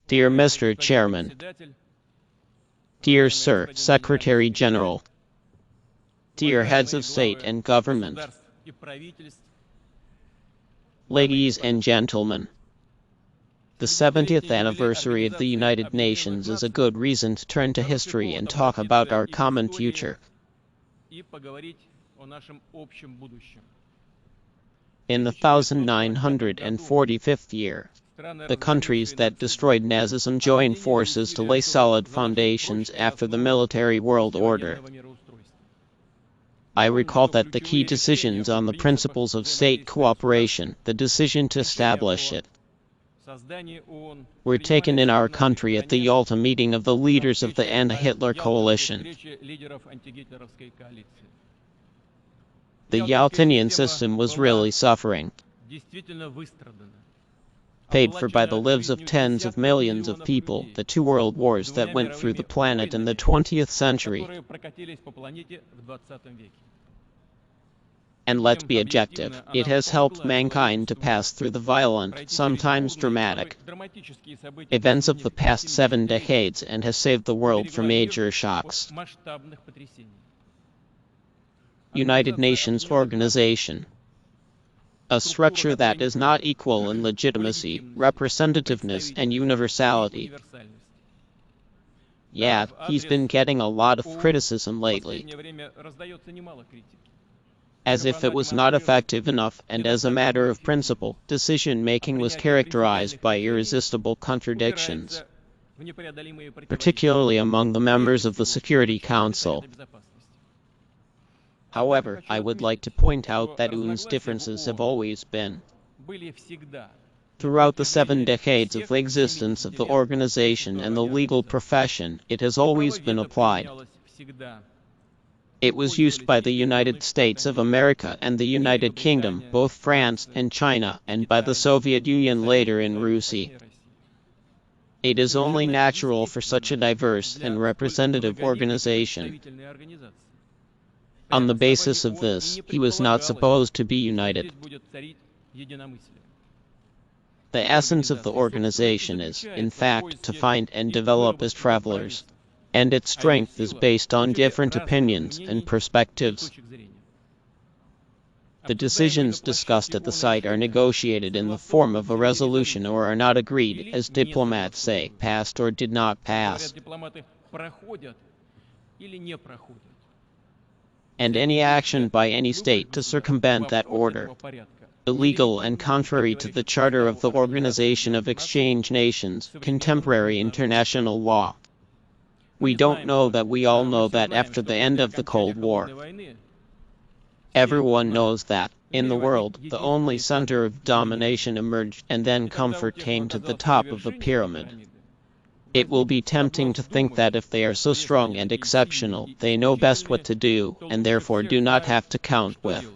Dear Mr. Chairman, dear Sir Secretary General, dear heads of state and government, ladies and gentlemen, the 70th anniversary of the United Nations is a good reason to turn to history and talk about our common future. In the 1945th year, the countries that destroyed Nazism joined forces to lay solid foundations after the military world order. I recall that the key decisions on the principles of state cooperation, the decision to establish it, were taken in our country at the Yalta meeting of the leaders of the anti-Hitler coalition. The Yaltinian system was really suffering, paid for by the lives of tens of millions of people, the two world wars that went through the planet in the 20th century. And let's be objective, it has helped mankind to pass through the violent, sometimes dramatic, events of the past 7 decades and has saved the world from major shocks. United Nations Organization, a structure that is not equal in legitimacy, representativeness, and universality. Yeah, he's been getting a lot of criticism lately, as if it was not effective enough, and as a matter of principle, decision-making was characterized by irresistible contradictions, particularly among the members of the Security Council. However, I would like to point out that UN's differences have always been, throughout the 7 decades of the existence of the organization and the legal profession, it has always been applied. It was used by the United States of America and the United Kingdom, both France and China, and by the Soviet Union later in Russia. It is only natural for such a diverse and representative organization. On the basis of this, he was not supposed to be united. The essence of the organization is, in fact, to find and develop as travelers, and its strength is based on different opinions and perspectives. The decisions discussed at the site are negotiated in the form of a resolution or are not agreed, as diplomats say, passed or did not pass. And any action by any state to circumvent that order, illegal and contrary to the Charter of the Organization of Exchange Nations, contemporary international law. We don't know that we all know that after the end of the Cold War. Everyone knows that, in the world, the only center of domination emerged and then comfort came to the top of the pyramid. It will be tempting to think that if they are so strong and exceptional, they know best what to do, and therefore do not have to count with.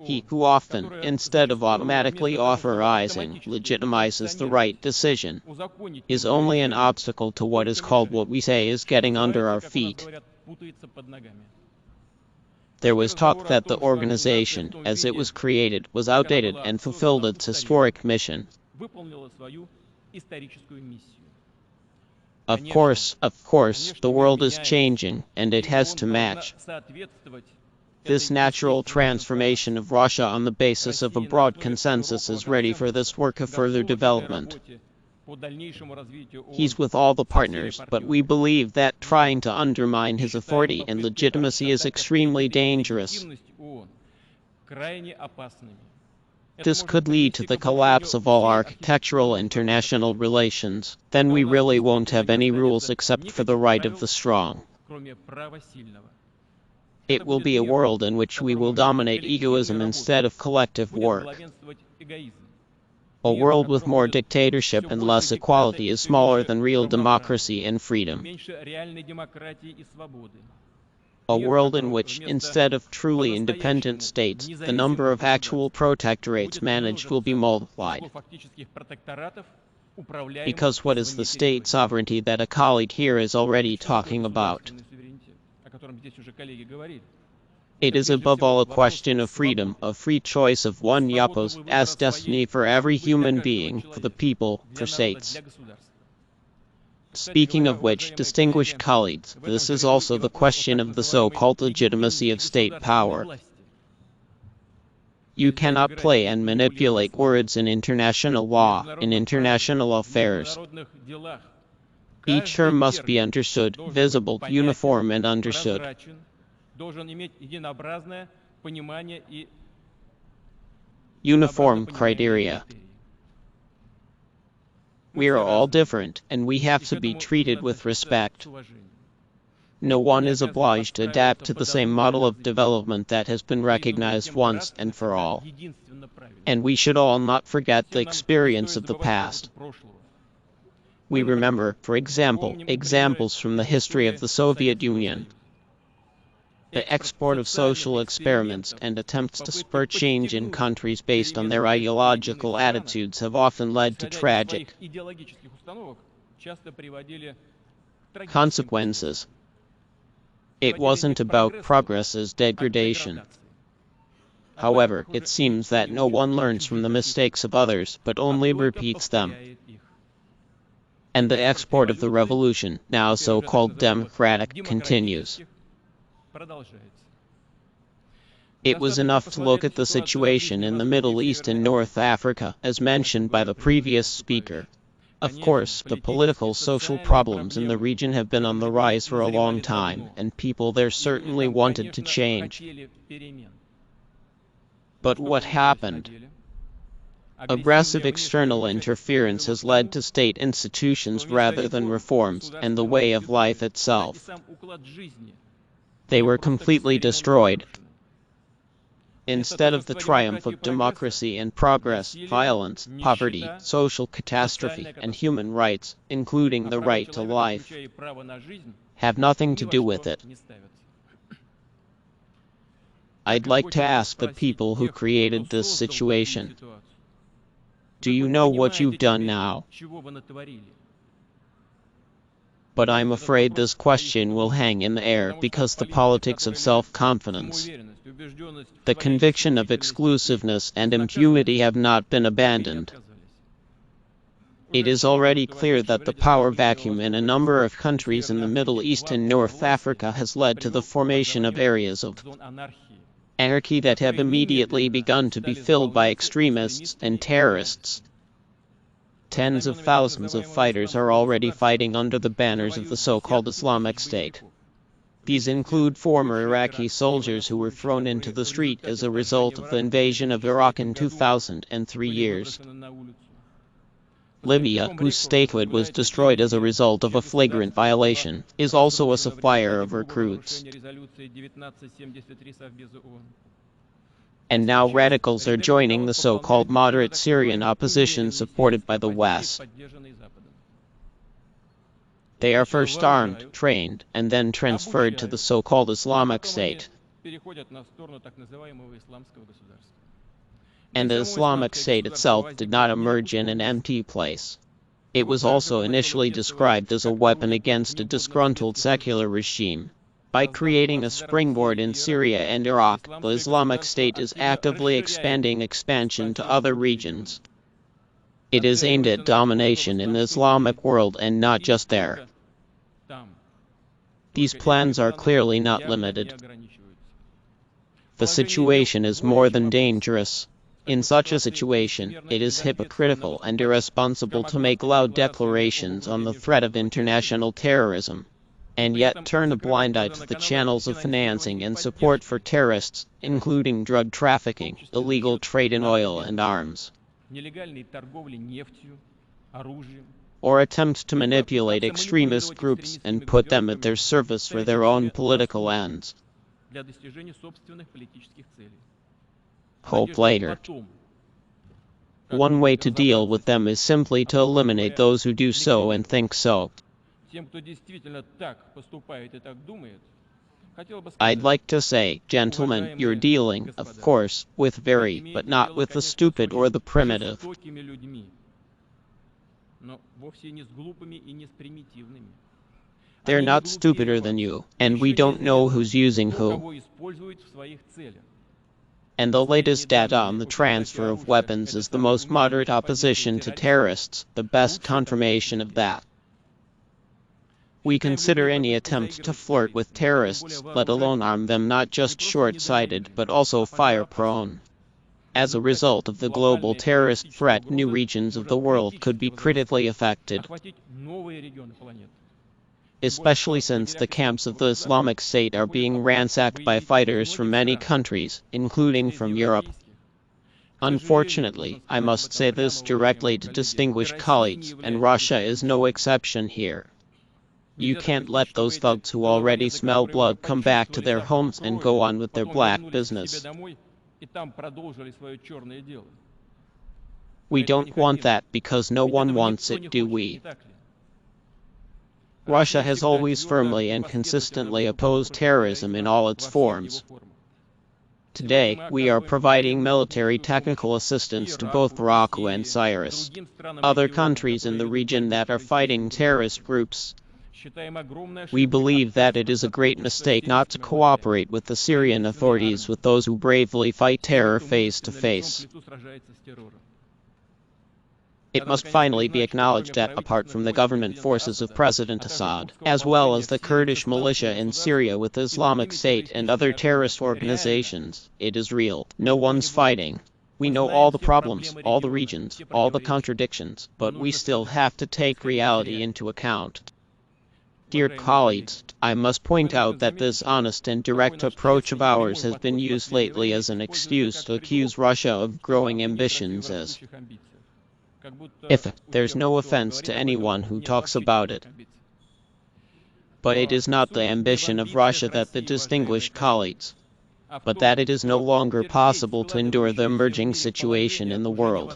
He who often, instead of automatically authorizing, legitimizes the right decision, is only an obstacle to what is called what we say is getting under our feet. There was talk that the organization, as it was created, was outdated and fulfilled its historic mission. Of course, the world is changing, and it has to match. This natural transformation of Russia on the basis of a broad consensus is ready for this work of further development. He's with all the partners, but we believe that trying to undermine his authority and legitimacy is extremely dangerous. This could lead to the collapse of all architectural international relations. Then we really won't have any rules except for the right of the strong. It will be a world in which we will dominate egoism instead of collective work. A world with more dictatorship and less equality is smaller than real democracy and freedom. A world in which, instead of truly independent states, the number of actual protectorates managed will be multiplied. Because what is the state sovereignty that a colleague here is already talking about? It is above all a question of freedom, of free choice of one yapos as destiny for every human being, for the people, for states. Speaking of which, distinguished colleagues, this is also the question of the so-called legitimacy of state power. You cannot play and manipulate words in international law, in international affairs. Each term must be understood, visible, uniform and understood. Uniform criteria. We are all different, and we have to be treated with respect. No one is obliged to adapt to the same model of development that has been recognized once and for all. And we should all not forget the experience of the past. We remember, for example, examples from the history of the Soviet Union. The export of social experiments and attempts to spur change in countries based on their ideological attitudes have often led to tragic consequences. It wasn't about progress as degradation. However, it seems that no one learns from the mistakes of others, but only repeats them. And the export of the revolution, now so-called democratic, continues. It was enough to look at the situation in the Middle East and North Africa, as mentioned by the previous speaker. Of course, the political social problems in the region have been on the rise for a long time, and people there certainly wanted to change. But what happened? Aggressive external interference has led to state institutions rather than reforms, and the way of life itself. They were completely destroyed. Instead of the triumph of democracy and progress, violence, poverty, social catastrophe, and human rights, including the right to life, have nothing to do with it. I'd like to ask the people who created this situation, do you know what you've done now? But I'm afraid this question will hang in the air because the politics of self-confidence, the conviction of exclusiveness and impunity have not been abandoned. It is already clear that the power vacuum in a number of countries in the Middle East and North Africa has led to the formation of areas of anarchy that have immediately begun to be filled by extremists and terrorists. Tens of thousands of fighters are already fighting under the banners of the so-called Islamic State. These include former Iraqi soldiers who were thrown into the street as a result of the invasion of Iraq in 2003 years. Libya, whose statehood was destroyed as a result of a flagrant violation, is also a supplier of recruits. And now radicals are joining the so-called moderate Syrian opposition supported by the West. They are first armed, trained, and then transferred to the so-called Islamic State. And the Islamic State itself did not emerge in an empty place. It was also initially described as a weapon against a disgruntled secular regime. By creating a springboard in Syria and Iraq, the Islamic State is actively expanding expansion to other regions. It is aimed at domination in the Islamic world and not just there. These plans are clearly not limited. The situation is more than dangerous. In such a situation, it is hypocritical and irresponsible to make loud declarations on the threat of international terrorism, and yet turn a blind eye to the channels of financing and support for terrorists, including drug trafficking, illegal trade in oil and arms, or attempts to manipulate extremist groups and put them at their service for their own political ends. Hope later. One way to deal with them is simply to eliminate those who do so and think so. I'd like to say, gentlemen, you're dealing, of course, with very, but not with the stupid or the primitive. They're not stupider than you, and we don't know who's using who. And the latest data on the transfer of weapons is the most moderate opposition to terrorists, the best confirmation of that. We consider any attempt to flirt with terrorists, let alone arm them, not just short-sighted but also fire-prone. As a result of the global terrorist threat, new regions of the world could be critically affected, especially since the camps of the Islamic State are being ransacked by fighters from many countries, including from Europe. Unfortunately, I must say this directly to distinguished colleagues, and Russia is no exception here. You can't let those thugs who already smell blood come back to their homes and go on with their black business. We don't want that because no one wants it, do we? Russia has always firmly and consistently opposed terrorism in all its forms. Today, we are providing military technical assistance to both Morocco and Cyprus, other countries in the region that are fighting terrorist groups. We believe that it is a great mistake not to cooperate with the Syrian authorities, with those who bravely fight terror face to face. It must finally be acknowledged that, apart from the government forces of President Assad, as well as the Kurdish militia in Syria with Islamic State and other terrorist organizations, it is real. No one's fighting. We know all the problems, all the regions, all the contradictions, but we still have to take reality into account. Dear colleagues, I must point out that this honest and direct approach of ours has been used lately as an excuse to accuse Russia of growing ambitions, as if there's no offense to anyone who talks about it. But it is not the ambition of Russia that the distinguished colleagues, but that it is no longer possible to endure the emerging situation in the world.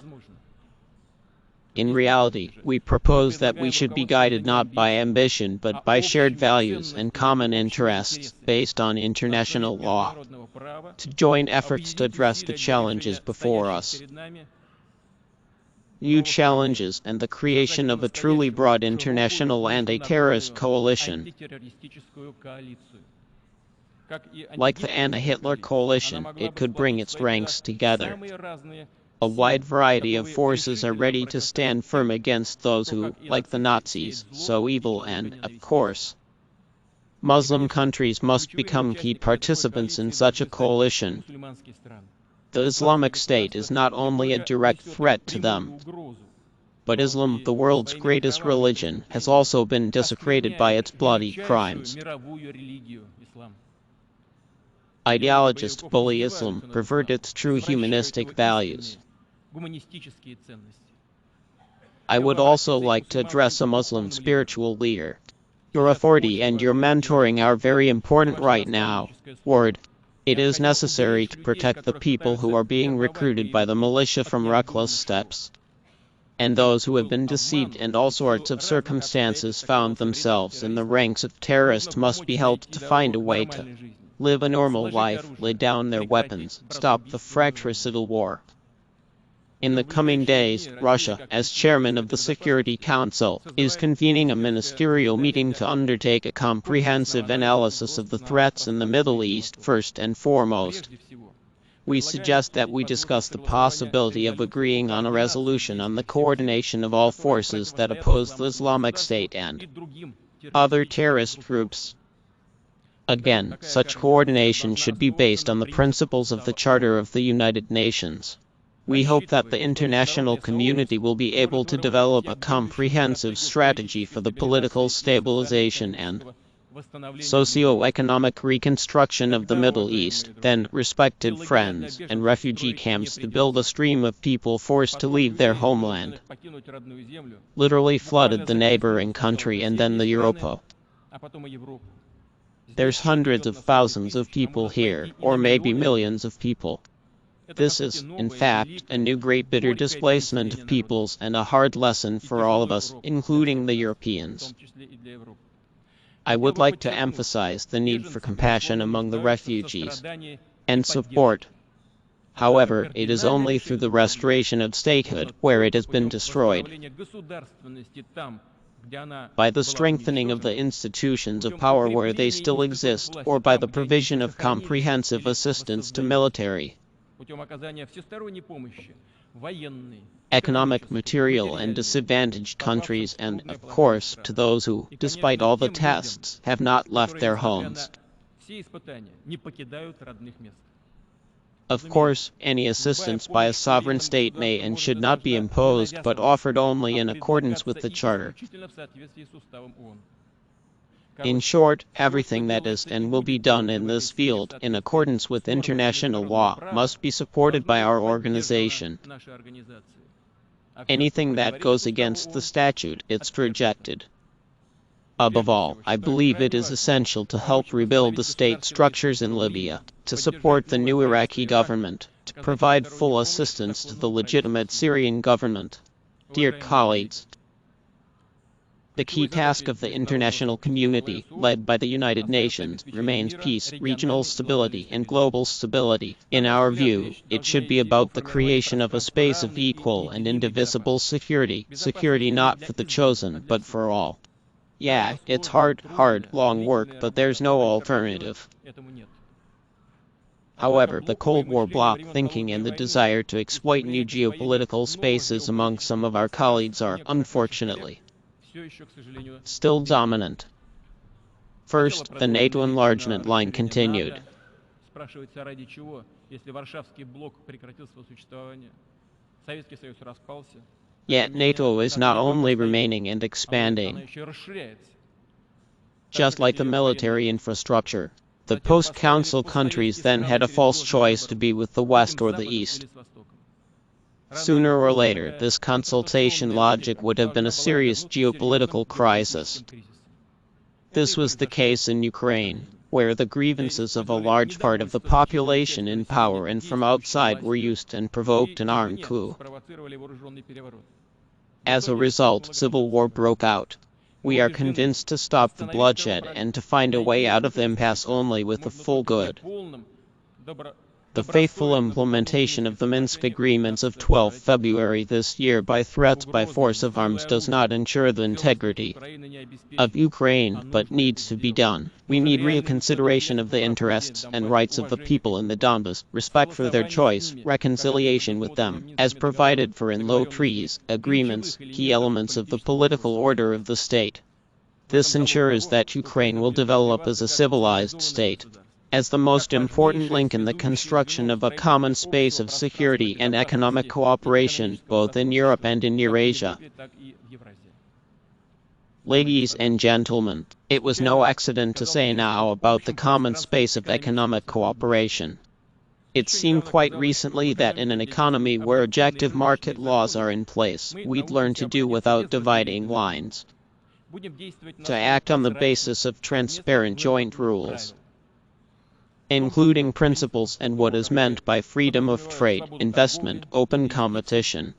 In reality, we propose that we should be guided not by ambition but by shared values and common interests based on international law, to join efforts to address the challenges before us. New challenges and the creation of a truly broad international anti-terrorist coalition. Like the anti-Hitler coalition, it could bring its ranks together. A wide variety of forces are ready to stand firm against those who, like the Nazis, so evil, and, of course, Muslim countries must become key participants in such a coalition. The Islamic State is not only a direct threat to them, but Islam, the world's greatest religion, has also been desecrated by its bloody crimes. Ideologists bully Islam, pervert its true humanistic values. I would also like to address a Muslim spiritual leader. Your authority and your mentoring are very important right now. Word. It is necessary to protect the people who are being recruited by the militia from reckless steps. And those who have been deceived and all sorts of circumstances found themselves in the ranks of terrorists must be helped to find a way to live a normal life, lay down their weapons, stop the fratricidal war. In the coming days, Russia, as chairman of the Security Council, is convening a ministerial meeting to undertake a comprehensive analysis of the threats in the Middle East first and foremost. We suggest that we discuss the possibility of agreeing on a resolution on the coordination of all forces that oppose the Islamic State and other terrorist groups. Again, such coordination should be based on the principles of the Charter of the United Nations. We hope that the international community will be able to develop a comprehensive strategy for the political stabilization and socio-economic reconstruction of the Middle East, then respected friends and refugee camps to build a stream of people forced to leave their homeland, literally flooded the neighboring country and then the Europa. There's hundreds of thousands of people here, or maybe millions of people. This is, in fact, a new great bitter displacement of peoples and a hard lesson for all of us, including the Europeans. I would like to emphasize the need for compassion among the refugees and support. However, it is only through the restoration of statehood, where it has been destroyed, by the strengthening of the institutions of power where they still exist, or by the provision of comprehensive assistance to military, economic, material, and disadvantaged countries, and, of course, to those who, despite all the tests, have not left their homes. Of course, any assistance by a sovereign state may and should not be imposed, but offered only in accordance with the Charter. In short, everything that is and will be done in this field, in accordance with international law, must be supported by our organization. Anything that goes against the statute, it's rejected. Above all, I believe it is essential to help rebuild the state structures in Libya, to support the new Iraqi government, to provide full assistance to the legitimate Syrian government. Dear colleagues, the key task of the international community, led by the United Nations, remains peace, regional stability, and global stability. In our view, it should be about the creation of a space of equal and indivisible security, security not for the chosen, but for all. Yeah, it's hard, long work, but there's no alternative. However, the Cold War bloc thinking and the desire to exploit new geopolitical spaces among some of our colleagues are, unfortunately, still dominant. First, the NATO enlargement line continued. Yet NATO is not only remaining and expanding. Just like the military infrastructure, the post-Council countries then had a false choice to be with the West or the East. Sooner or later, this consultation logic would have been a serious geopolitical crisis. This was the case in Ukraine, where the grievances of a large part of the population in power and from outside were used and provoked an armed coup. As a result, civil war broke out. We are convinced to stop the bloodshed and to find a way out of the impasse only with the full good. The faithful implementation of the Minsk agreements of 12 February this year by threats by force of arms does not ensure the integrity of Ukraine, but needs to be done. We need reconsideration of the interests and rights of the people in the Donbas, respect for their choice, reconciliation with them, as provided for in low treaties, agreements, key elements of the political order of the state. This ensures that Ukraine will develop as a civilized state, as the most important link in the construction of a common space of security and economic cooperation, both in Europe and in Eurasia. Ladies and gentlemen, it was no accident to say now about the common space of economic cooperation. It seemed quite recently that in an economy where objective market laws are in place, we'd learn to do without dividing lines, to act on the basis of transparent joint rules, including principles and what is meant by freedom of trade, investment, open competition.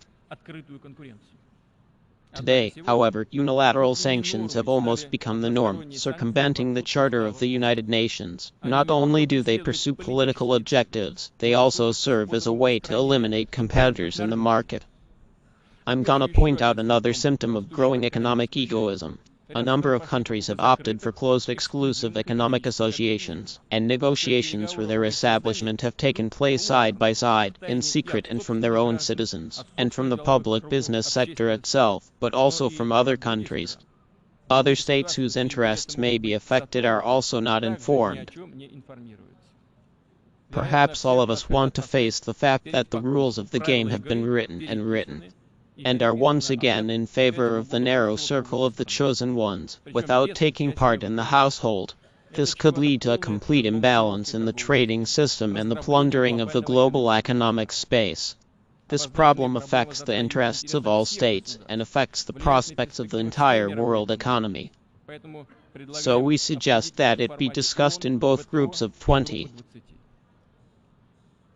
Today, however, unilateral sanctions have almost become the norm, circumventing the Charter of the United Nations. Not only do they pursue political objectives, they also serve as a way to eliminate competitors in the market. I'm gonna point out another symptom of growing economic egoism. A number of countries have opted for closed exclusive economic associations, and negotiations for their establishment have taken place side by side, in secret and from their own citizens, and from the public business sector itself, but also from other countries. Other states whose interests may be affected are also not informed. Perhaps all of us want to face the fact that the rules of the game have been written, and are once again in favor of the narrow circle of the chosen ones, without taking part in the household. This could lead to a complete imbalance in the trading system and the plundering of the global economic space. This problem affects the interests of all states, and affects the prospects of the entire world economy. So we suggest that it be discussed in both groups of 20.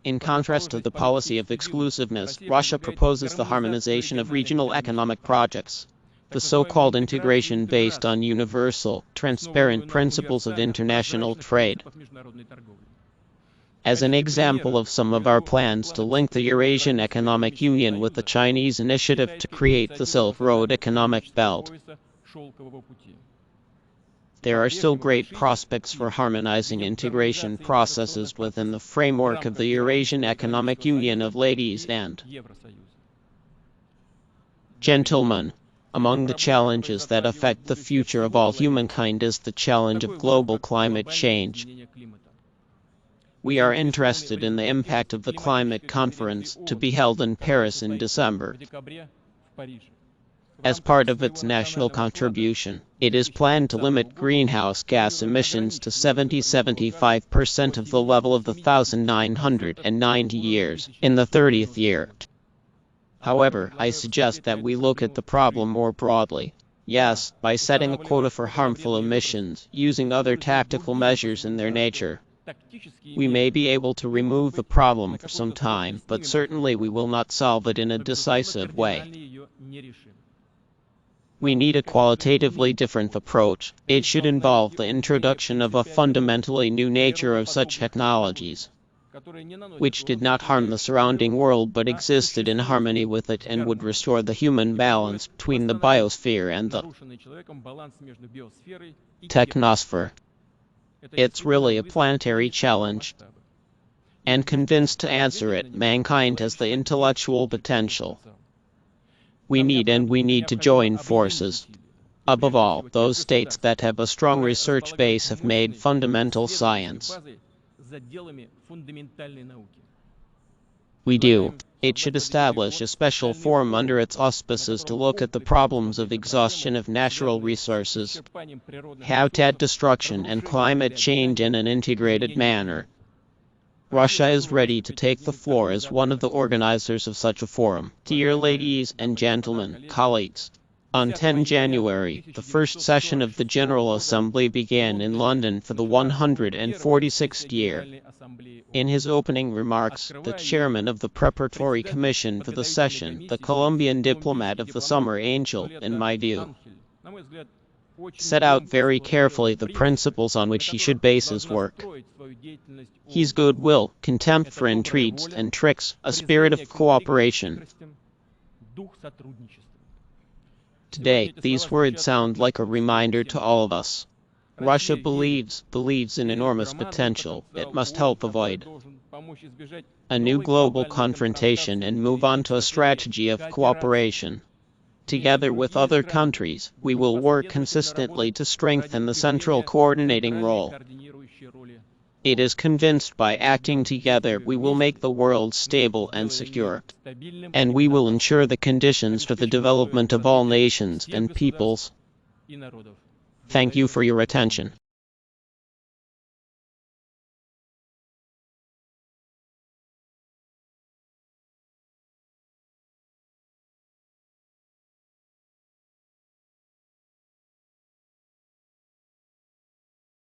In contrast to the policy of exclusiveness, Russia proposes the harmonization of regional economic projects, the so-called integration based on universal, transparent principles of international trade. As an example of some of our plans to link the Eurasian Economic Union with the Chinese initiative to create the Silk Road economic belt, There are still great prospects for harmonizing integration processes within the framework of the Eurasian Economic Union of ladies and gentlemen. Among the challenges that affect the future of all humankind is the challenge of global climate change. We are interested in the impact of the climate conference to be held in Paris in December. As part of its national contribution, it is planned to limit greenhouse gas emissions to 75% of the level of the 1990 years in the 30th year. However, I suggest that we look at the problem more broadly. Yes, by setting a quota for harmful emissions, using other tactical measures in their nature, we may be able to remove the problem for some time, but certainly we will not solve it in a decisive way. We need a qualitatively different approach. It should involve the introduction of a fundamentally new nature of such technologies, which did not harm the surrounding world but existed in harmony with it and would restore the human balance between the biosphere and the technosphere. It's really a planetary challenge, and convinced to answer it, mankind has the intellectual potential. We need to join forces. Above all, those states that have a strong research base have made fundamental science. It should establish a special forum under its auspices to look at the problems of exhaustion of natural resources, habitat destruction, and climate change in an integrated manner. Russia is ready to take the floor as one of the organizers of such a forum. Dear ladies and gentlemen, colleagues, on 10 January, the first session of the General Assembly began in London for the 146th year. In his opening remarks, the chairman of the preparatory commission for the session, the Colombian diplomat of the summer Angel, in my view, set out very carefully the principles on which he should base his work. His goodwill, contempt for intrigues and tricks, a spirit of cooperation. Today, these words sound like a reminder to all of us. Russia believes in enormous potential. It must help avoid a new global confrontation and move on to a strategy of cooperation. Together with other countries, we will work consistently to strengthen the central coordinating role. It is convinced by acting together we will make the world stable and secure, and we will ensure the conditions for the development of all nations and peoples. Thank you for your attention.